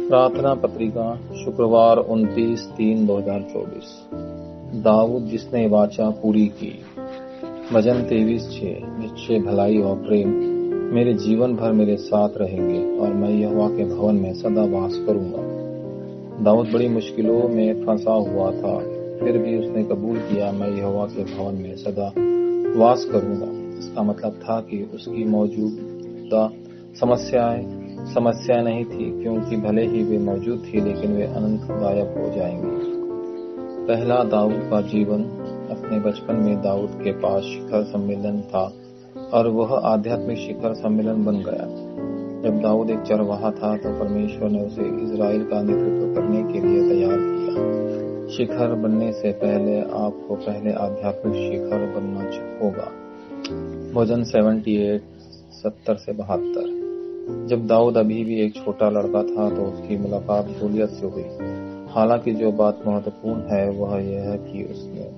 प्रार्थना पत्रिका शुक्रवार 29/3/2024। दाऊद जिसने वाचा पूरी की। भजन 23:6। निश्चय भलाई और प्रेम मेरे जीवन भर मेरे साथ रहेंगे और मैं यहोवा के भवन में सदा वास करूंगा। दाऊद बड़ी मुश्किलों में फंसा हुआ था, फिर भी उसने कबूल किया, मैं यहोवा के भवन में सदा वास करूंगा। इसका मतलब था कि उसकी मौजूदा समस्या नहीं थी, क्योंकि भले ही वे मौजूद थी लेकिन वे अनंत गायब हो जाएंगे। पहला दाऊद का जीवन। अपने बचपन में दाऊद के पास शिखर सम्मेलन था और वह आध्यात्मिक शिखर सम्मेलन बन गया। जब दाऊद एक चरवाहा था तो परमेश्वर ने उसे इजराइल का नेतृत्व करने के लिए तैयार किया। शिखर बनने से पहले आपको पहले आध्यात्मिक शिखर बनना होगा। भजन 78 70-72। जब दाऊद अभी भी एक छोटा लड़का था तो उसकी मुलाकात गोलियत से हुई। हालांकि जो बात महत्वपूर्ण है वह यह है कि उसने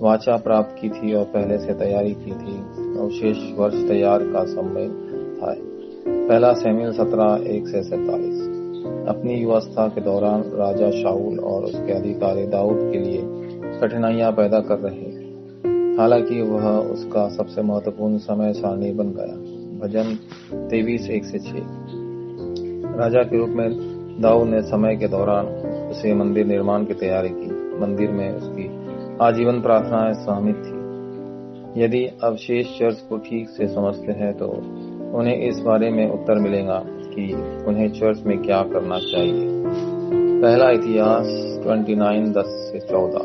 वाचा प्राप्त की थी और पहले से तैयारी की थी। अवशेष वर्ष तैयार का समय था। पहला शमूएल 17:1-47। अपनी युवावस्था के दौरान राजा शाऊल और उसके अधिकारी दाऊद के लिए कठिनाइयां पैदा कर रहे, हालांकि वह उसका सबसे महत्वपूर्ण समय सारणी बन गया। भजन 23:1-6। राजा के रूप में दाऊद ने समय के दौरान उसे मंदिर निर्माण की तैयारी की। मंदिर में उसकी आजीवन प्रार्थनाएं शामिल थी। यदि अवशेष चर्च को ठीक से समझते हैं तो उन्हें इस बारे में उत्तर मिलेगा कि उन्हें चर्च में क्या करना चाहिए। पहला इतिहास 29:10-14।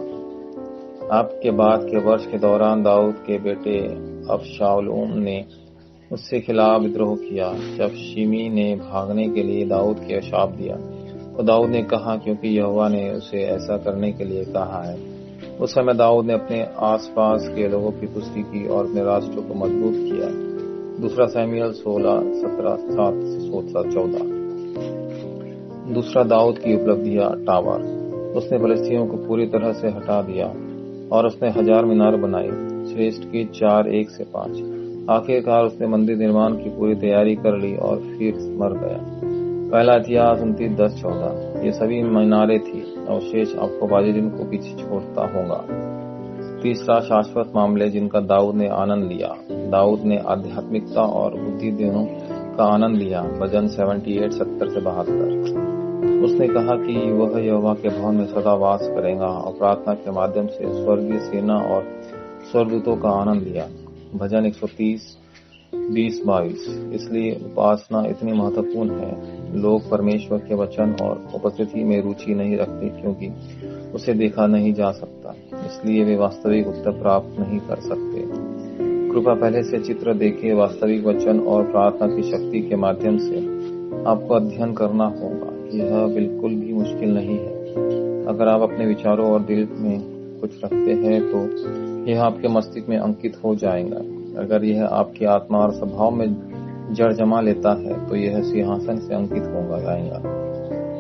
आपके बाद के वर्ष के दौरान दाऊद के बेटे अबशालोम ने उससे खिलाफ विद्रोह किया। जब शिमी ने भागने के लिए दाऊद को शाप दिया तो दाऊद ने कहा, क्योंकि यहोवा ने उसे ऐसा करने के लिए कहा है। उस समय दाऊद ने अपने आसपास के लोगों की पुष्टि की और अपने राष्ट्र को मजबूत किया। दूसरा शमूएल 16:7-14। दूसरा दाऊद की उपलब्धियां। टावर। उसने फलिस्तीनियों को पूरी तरह से हटा दिया और उसने 1000 मीनार बनाई। श्रेष्ठ की 4:1-5। आखिरकार उसने मंदिर निर्माण की पूरी तैयारी कर ली और फिर मर गया। पहला इतिहास 29:10-14। ये सभी मीनारें थी। अवशेष आपको बाजी जिनको पीछे छोड़ता होगा। तीसरा शाश्वत मामले जिनका दाऊद ने आनंद लिया। दाऊद ने आध्यात्मिकता और बुद्धि दोनों का आनंद लिया। भजन 78 70-72। उसने कहा कि वह यहोवा के भवन में सदा वास करेगा और प्रार्थना के माध्यम से स्वर्गीय सेना और स्वर्गदूतों का आनंद लिया। भजन 130 20-22। इसलिए उपासना इतनी महत्वपूर्ण है। लोग परमेश्वर के वचन और उपस्थिति में रुचि नहीं रखते क्योंकि उसे देखा नहीं जा सकता, इसलिए वे वास्तविक उत्तर प्राप्त नहीं कर सकते। कृपया पहले से चित्र देखें। वास्तविक वचन और प्रार्थना की शक्ति के माध्यम से आपको अध्ययन करना होगा। यह बिल्कुल भी मुश्किल नहीं है। अगर आप अपने विचारों और दिल में कुछ रखते हैं तो यह आपके मस्तिष्क में अंकित हो जाएगा। अगर यह आपकी आत्मा और स्वभाव में जड़ जमा लेता है तो यह सिंहासन से अंकित हो जाएगा।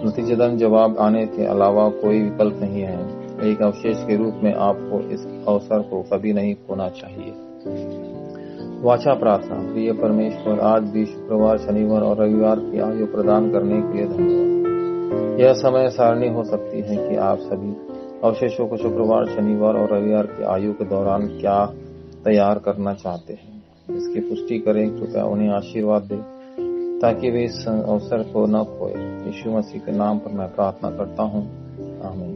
नतीजतन जवाब आने के अलावा कोई विकल्प नहीं है। एक अवशेष के रूप में आपको इस अवसर को कभी नहीं खोना चाहिए। वाचा प्रार्थना। प्रिय परमेश्वर, आज भी शुक्रवार, शनिवार और रविवार की आयु प्रदान करने के लिए धन्यवाद। यह समय सारणी हो सकती है कि आप सभी अवशेषों को शुक्रवार, शनिवार और रविवार की आयु के दौरान क्या तैयार करना चाहते हैं। इसकी पुष्टि करें। कृपया उन्हें आशीर्वाद दें ताकि वे इस अवसर को न खोए। यीशु मसीह के नाम पर मैं प्रार्थना करता हूँ। आमीन।